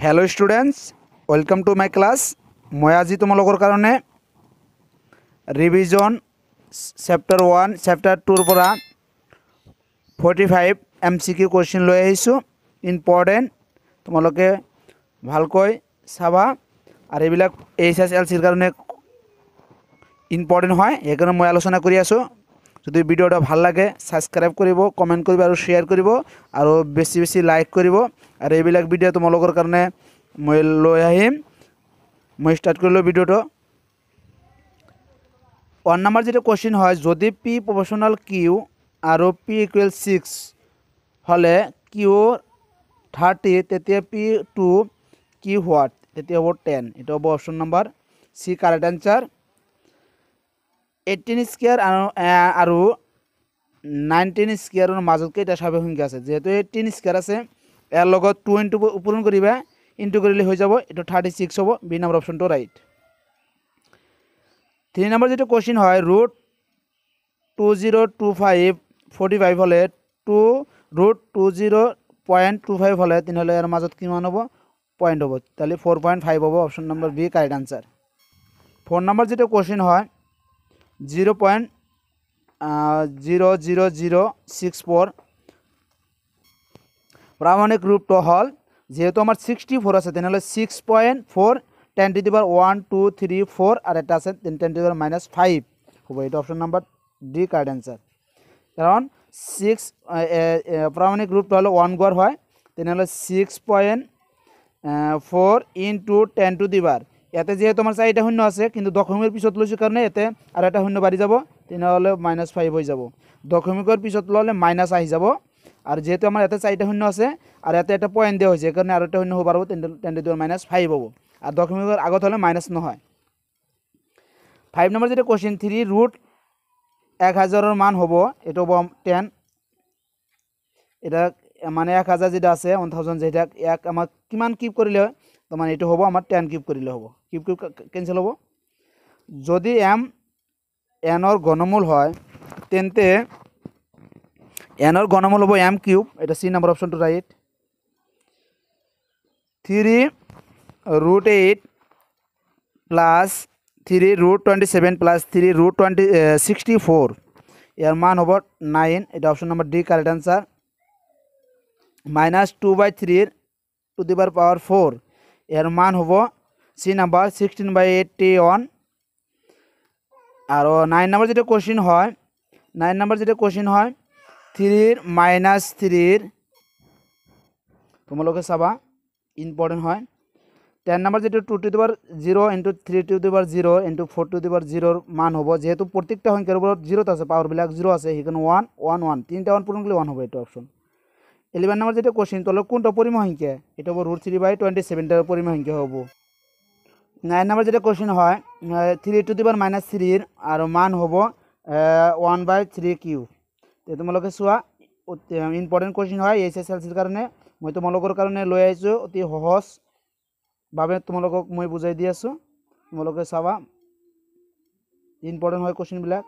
Hello students welcome to my class मैं आज तुम्हारे कारण रिविजन चैप्टर 1 चैप्टर 2 পৰা 45 MCQ क्वेश्चन লৈ আহিছো ইম্পৰ্টেন্ট তোমালোকে ভালকৈ চাবা আৰু এইবিলাক HSLC কাৰণে ইম্পৰ্টেন্ট হয় এইকাৰণে মই আলোচনা কৰি আছো যদি ভিডিওটা ভাল লাগে সাবস্ক্ৰাইব কৰিব কমেন্ট কৰিব আৰু শেয়াৰ কৰিব আৰু বেছি বেছি লাইক কৰিব আৰু এইবিলাক ভিডিও তোমালোকৰ কাৰণে মই লৈ আহিম মই স্টাৰ্ট কৰিলো ভিডিওটো 1 নম্বৰ যেটা কোশ্চেন হয় যদি p প্ৰপোৰ্শনাল q আৰু p = 6 হলে q 30 তেতিয়া p2 q হোৱাট তেতিয়া হ'ব 10 এটা হ'ব অপশন নাম্বাৰ সি কাৰেক্ট आंसर 18 স্কয়াৰ আৰু 19 স্কয়াৰৰ মাজত কেইটা স্বাভাৱিক সংখ্যা আছে যেহেতু 18 স্কয়াৰ আছে এৰ লগত 2 ইনটু পূৰণ কৰিবা ইনটু কৰিলে হৈ যাব এটা 36 হ'ব বি নম্বৰ অপশনটো ৰাইট 3 নম্বৰ যেটা কোশ্চেন হয় √2025 45 হলে 2 √20.25 হলে তিনহলে এর মাজত কিমান হ'ব পয়েন্ট হ'ব তাহলে 4.5 হ'ব option number B correct answer 4 number যেটা কোশ্চেন হয় 0.00064 प्रामाणिक रूपটো হল যেহেতু আমার 64 আছে তাহলে 6.4 10 to the power 1 2 3 4 আর এটা আছে 10 to the power -5 হবে এটা option number D correct answer কারণ 6 प्रामाणिक रूपটো হলো 1 গড় হয় তাহলে 6.4 into 10 to the power এতে যেহেতু আমার 4টা শূন্য আছে কিন্তু দশমিকের পিছত লৈছো কারণে এতে আর একটা শূন্য বাড়ি যাব তাহলে -5 হয়ে যাব দশমিকের পিছত ললে মাইনাস আহি যাব আর যেহেতু আমার এতে 4টা শূন্য আছে আর এতে একটা পয়েন্ট দেওয়া হয়েছে কারণে আর একটা শূন্য হবে পারবো 10 to the power -5 হবো আর দশমিকের আগত হলে মাইনাস নহয় 5 নম্বর যেটা কোশ্চেন 3 √1000 এর মান হবো এটা হবো 10 এটা মানে 1000 যেটা আছে 1000 যেটা এক আমার কিমান কিউব করিলে তো মানে এটা হবো আমার 10 কিউব করিলে হবো কিউব কিউব ক্যান্সেল হবো যদি m n এর ঘনমূল হয় তেন্তে n এর ঘনমূল হবো m কিউব এটা C number option to right 3 √8 plus 3 √27 plus 3 √64 এর মান হবো 9 এটা option number D correct answer -2/3 to the power 4 এর মান হবো সি নাম্বার 16/81 আর 9 নাম্বার যেটা কোশ্চেন হয় 9 নাম্বার যেটা কোশ্চেন হয় 3 -3 তোমালোকে চাবা ইম্পর্টেন্ট হয় 10 নাম্বার যেটা 2 to the power 0 into 3 to the power 0 into 4 to the power 0 মান হবো যেহেতু প্রত্যেকটা সংখ্যার উপর 0 আছে পাওয়ার বিলাক 0 আছে এখানে 1 1 1 তিনটা 1 পূরণ করলে 1 হবে এটা অপশন 11 নাম্বার যেটা কোশ্চেন তাহলে কোনটা পরিমেয় সংখ্যা এটা হবে √3/27 এর পরিমেয় সংখ্যা হবে 9 নাম্বার যেটা কোশ্চেন হয় 3 to the power -3 এর আর মান হবো 1/3 কিউব তো তোমালোকে চোৱা ইম্পৰ্টেন্ট কোশ্চেন হয় এসএসএলসি এৰ কাৰণে মই তোমালোকৰ কাৰণে লৈ আইছো অতি সহজ ভাবে তোমালোকক মই বুজাই দি আছো তোমালোকে চাবা ইম্পর্টেন্ট হয় কোশ্চেন বিলাক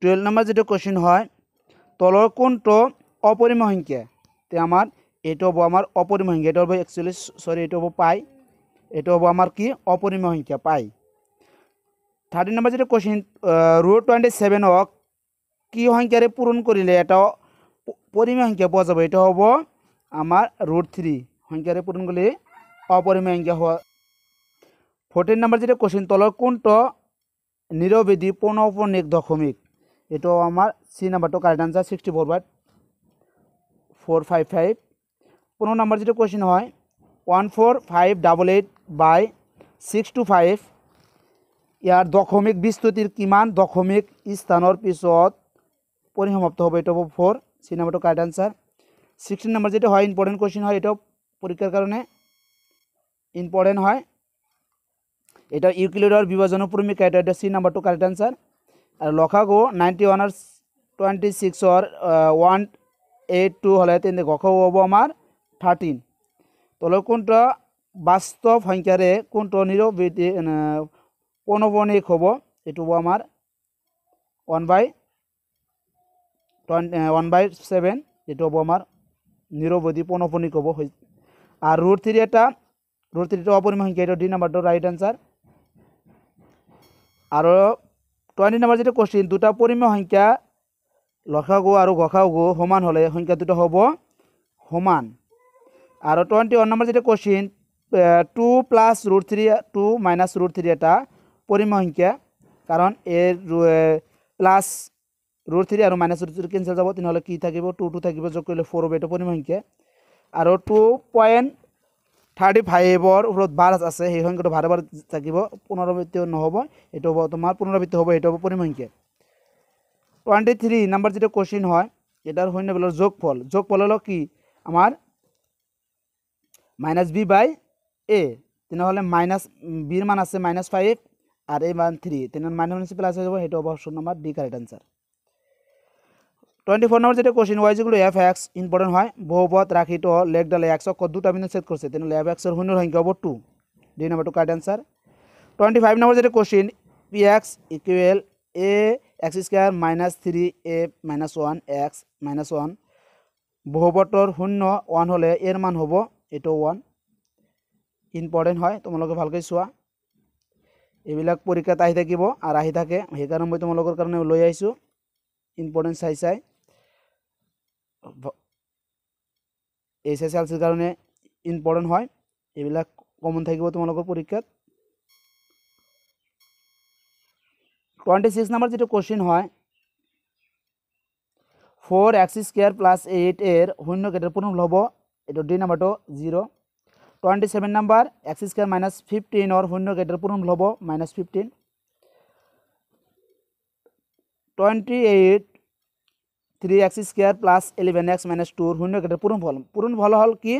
12 নাম্বার যেটা কোশ্চেন হয় তলৰ কোনটো অপরিমেয় সংখ্যা তে আমার এটা হবো আমার অপরিমেয় সংখ্যা এটা হবো অ্যাকচুয়ালি সরি এটা হবো পাই এটা হবো আমার কি অপরিমেয় সংখ্যা পাই 13 নাম্বার যেটা কোশ্চেন √27 হক কি সংখ্যারে পূরণ করিলে এটা পরিমেয় সংখ্যা পাওয়া যাবে এটা হবো আমার √3 সংখ্যারে পূরণ করলে অপরিমেয় সংখ্যা হওয়া 14 নাম্বার যেটা কোশ্চেন তলৰ কোনটো নিরবেধি পৌনঃপুনিক দশমিক এটাও আমার সি নাম্বারটা কারেক্ট आंसर 64/455 15 নাম্বার যেটা কোশ্চেন হয় 14588/625 ইয়ার দশমিক বিস্তৃতির কিমান দশমিক স্থানৰ পিছত পরিসমাপ্ত হবে এটা হবে 4 সি নাম্বারটা কারেক্ট आंसर 16 নাম্বার যেটা হয় ইম্পর্টেন্ট কোশ্চেন হয় এটাও পরীক্ষার কারণে ইম্পর্টেন্ট হয় এটা ইউক্লিডের বিভাজনের প্রমিকা এটা সি নাম্বারটা কারেক্ট आंसर আর লসাগু 91 আর 26 আর 182 হলে তেনে গসাগু হবো আমার 13 তলে কোনটা বাস্তব সংখ্যারে কোনটা নিরবেধি পৌনঃপুনিক হবো এটা হবো আমার 1/7 এটা হবো আমার নিরবধি পৌনঃপুনিক হব। আর √3 এটা √3টা অপরিমেয় সংখ্যা, এটা ডি নাম্বারটা রাইট অ্যান্সার। আর 20 নাম্বার যেটা কোশ্চিন, দুটা পরিমেয় সংখ্যা লসাগু আর গসাগু সমান হলে সংখ্যা দুটো হব সমান। আর 21 নাম্বার যেটা কোশ্চিন, 2 প্লাস √3 2 মাইনাস √3 এটা পরিমেয় সংখ্যা, কারণ এর প্লাস √3 আর মাইনাস √3 ক্যান্সেল যাব, তেনেহলে কি থাকিব 2 2 থাকিব, যোগ করলে 4 হবে, এটা পরিমেয় সংখ্যা। আর 2.35 উপৰত বাৰ আছে, সেই সংখ্যাটো বাৰে বাৰে থাকিব, পুনৰাবৃত্তি নহ'ব, এইটো হ'ব তোমাৰ পুনৰাবৃত্তি হ'ব, এইটো হ'ব পরিমেয় সংখ্যা। 23 নাম্বার যেটা কোশ্চিন হয়, এটার শূন্যবেলার যোগফল হলো কি আমার -b/a, তেনেহলে মাইনাস বির মান আছে -5 আর এ মান 3, তেনেহলে মাইনাস প্লাস হয়ে যাবে, এটা হবে option number D correct answer. 24 number যেটা কোশ্চিন, y যেগুলো f(x) ইম্পর্টেন্ট হয়, বহুপদ রাখিত লেখ ডালে x অক্ষ দুটা বিন্দু ছেদ করছে, তেনেহলে f(x) এর শূন্যর সংখ্যা হবে 2, D number 2 correct answer. 25 number যেটা question, px equal ax² - 3a - 1x - 1, বহুপদৰ শূন্য 1 হলে এৰ মান হব এটা 1, ইম্পৰ্টেন্ট হয়, তোমালোকে ভালকৈ চোৱা, এইবিলাক পৰীক্ষাত আহি থাকিব আৰ আহি থাকে, সেইকাৰণে মই তোমালোকৰ কাৰণে লৈ আহিছোঁ, ইম্পৰ্টেন্ট চাই SSLCৰ কাৰণে ইম্পৰ্টেন্ট হয়, এইবিলাক কমন থাকিব তোমালোকৰ পরীক্ষাত। 26 নাম্বার যেটা কোশ্চিন হয়, 4x² + 8 এর শূন্য কেটের পূর্ণফল হব, এটা ডি নাম্বারটো 0। 27 নাম্বার x² - 15 ওর শূন্য কেটের পূর্ণফল হব -15। 28 3x² + 11x - 2 শূন্য কেটের পূরণফল হল কি,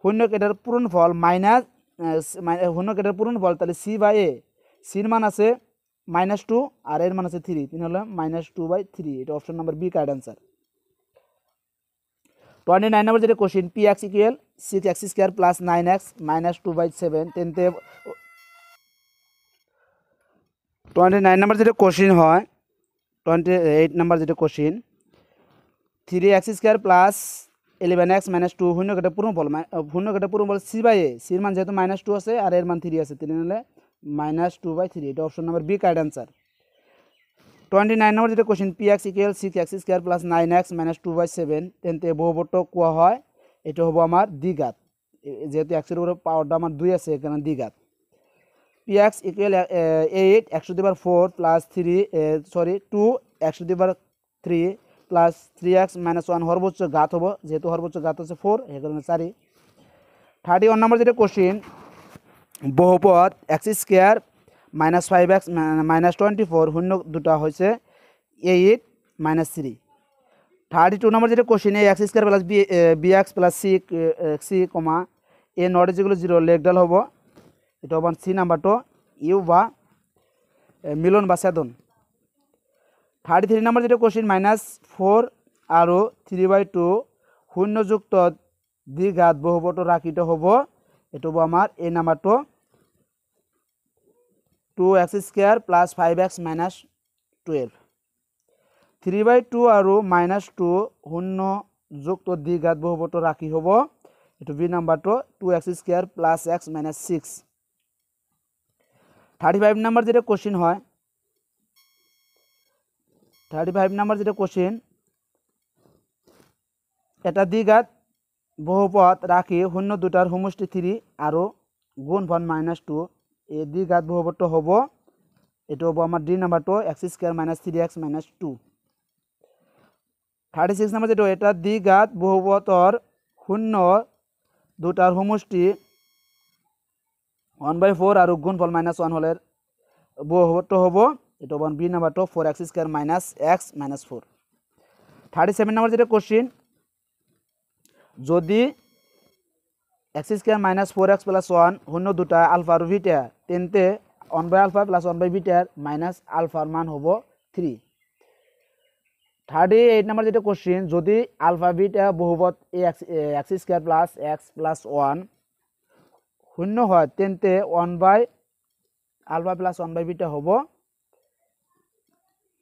শূন্য কেটের পূরণফল মাইনাস শূন্য কেটের পূরণফল, তাহলে c/a, সির মান আছে -2 আর এর মান আছে 3, তাহলে -2/3, এটা option number B correct answer. 29 number যেটা question, px equal 6x² + 9x - 2/7, তেনতে 29 নাম্বার যেটা কোশ্চিন হয়, 28 নাম্বার যেটা কোশ্চিন, 3x² + 11x - 2 শূন্য কেটে পূরণফল c/a, সির মান যেহেতু -2 আছে আর এর মান 3 আছে, তাহলে -2/3, এটা option number B correct answer. 29 number যেটা question, px equal 6x² + 9x - 2/7, তেনতে বহুপদটো কোয়া হয়, এটা হবো আমার দ্বিঘাত, যেহেতু x এর উপরে পাওয়ারটা আমার 2 আছে, এখানে দ্বিঘাত। px equal 8 x⁴ + 2 x⁴ + 3x - 1 সর্বোচ্চ ঘাত হবো, যেহেতু সর্বোচ্চ ঘাত হচ্ছে 4, এই কারণে 4। 31 নম্বর যেটা কোশ্চিন, বহুপদ x² - 5x - 24 শূন্য দুটা হয়েছে 8 - 3। 32 নম্বর যেটা question, x² + bx + c, A not যেগুলো 0 লেখডাল হবো, এটা হবো সি নাম্বারটো ইউ বা মিলন বা ছেদন। 33 নম্বর যেটা কোশ্চিন, -4 আর 3/2 শূন্যযুক্ত দ্বিঘাত বহুপদ রাখিত হবো, এটা হবো আমার এ নাম্বারটো 2x² + 5x - 12। 3/2 আর -2 শূন্য যুক্ত দ্বিঘাত বহুপদ রাখি হব, এটা বি নাম্বারটো 2x² + x - 6। 35 নাম্বার যেটা কোশ্চিন হয়, 35 নাম্বার যেটা কোশ্চিন, এটা দ্বিঘাত বহুপদ রাখি শূন্য দুটার সমষ্টি 3 আর গুণফল -2, এই দ্বিঘাত বহুপদটো হব, এটা হবো আমার ডি নাম্বারটো x² - 3x - 2। 36 নাম্বার যেটা, এটা দ্বিঘাত বহুপদর শূন্য দুটার সমষ্টি 1/4 আর গুণফল -1 হলে বহুপদটো হবো, এটা হবো বি নাম্বারটো 4x² - x - 4। 37 নাম্বার যেটা কোশ্চিন, যদি x² - 4x + 1 শূন্য দুটা আলফা আর বিটা, তেনতে 1/α + 1/β মাইনাস আলফার মান হবো 3। 38 নাম্বার যেটা কোশ্চিন, যদি আলফা বিটা বহুপদ x² + x + 1 শূন্য হয়, তেনতে 1/α + 1/β হবো,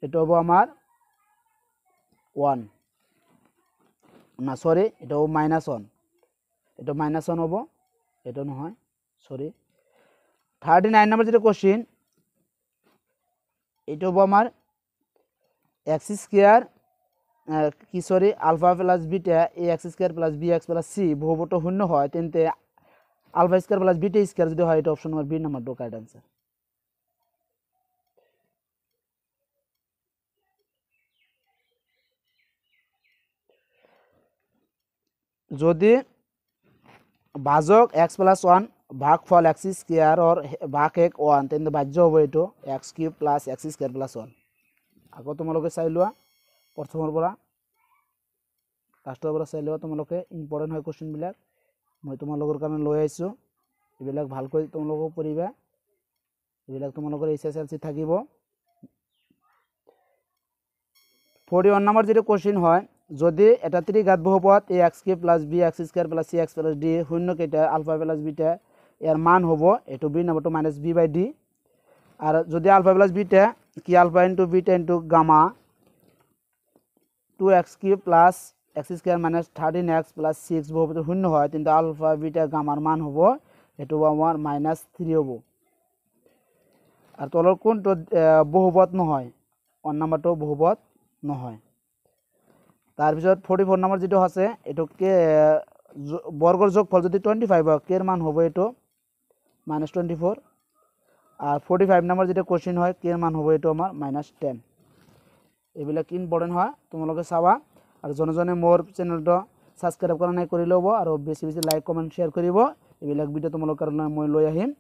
এটা হবো আমার 1। না সরি এটাও -1 এটা -1 হবো এটা নহয় সরি 39 নম্বর যেটা কোশ্চেন এটা হবো আমার এক্স স্কয়ার কি sorry alpha plus beta a x square plus b x plus c বহুপদ শূন্য হয় তেন্তে alpha square plus beta square যদি হয় এটা অপশন নম্বর বি নাম্বারটা কারেক্ট आंसर যদি ভাজক x প্লাস 1 ভাগফল x স্কয়ার और ভাগ 1 তেন্তে ভাজ্য হবে এটো x cube plus x square plus 1 আগো তোমালোকে চাই লোৱা প্ৰথমৰ পৰা লাষ্টৰ পৰা চাই লোৱা তোমালোকে ইম্পৰ্টেন্ট হয় কোশ্চেন বিলাক মই তোমালোকৰ কাৰণে লৈ আইছো এবিলাক ভালকৈ তোমালোকে পঢ়িবা এবিলাক তোমালোকৰ এসএসএলসি থাকিব 41 নম্বৰ যেটো কোশ্চেন হয় যদি এটা ত্রিঘাত বহুপদ ax cube plus bx square plus cx plus d শূন্য কেটা আলফা প্লাস বিটা এর মান হবো এটো b নাম্বারটো -b/d আর যদি আলফা প্লাস বিটা কি alpha into beta into gamma 2x cube plus x square minus 13x plus 6 বহুপদ শূন্য হয় কিন্তু আলফা বিটা গামার মান হবো এটো আমার -3 হবো আর তলৰ কোনটো বহুপদ নহয় 1 নাম্বারটো বহুপদ নহয় তারপিছত 44 নম্বর যেটো আছে এটোকে বর্গর যোগফল যদি 25 হয় কে এর মান হবে এটো -24 আর 45 নম্বর যেটা কোশ্চেন হয় কে এর মান হবে এটো আমার -10 এবিলাক ইম্পর্টেন্ট হয় তোমালোকে চাবা আর জনে মোর চ্যানেলটো সাবস্ক্রাইব করা নাই কৰি লব আৰু বেছি বেছি লাইক কমেন্ট শেয়াৰ কৰিব এবিলাক ভিডিও তোমালোকৰ মই লৈ আহিম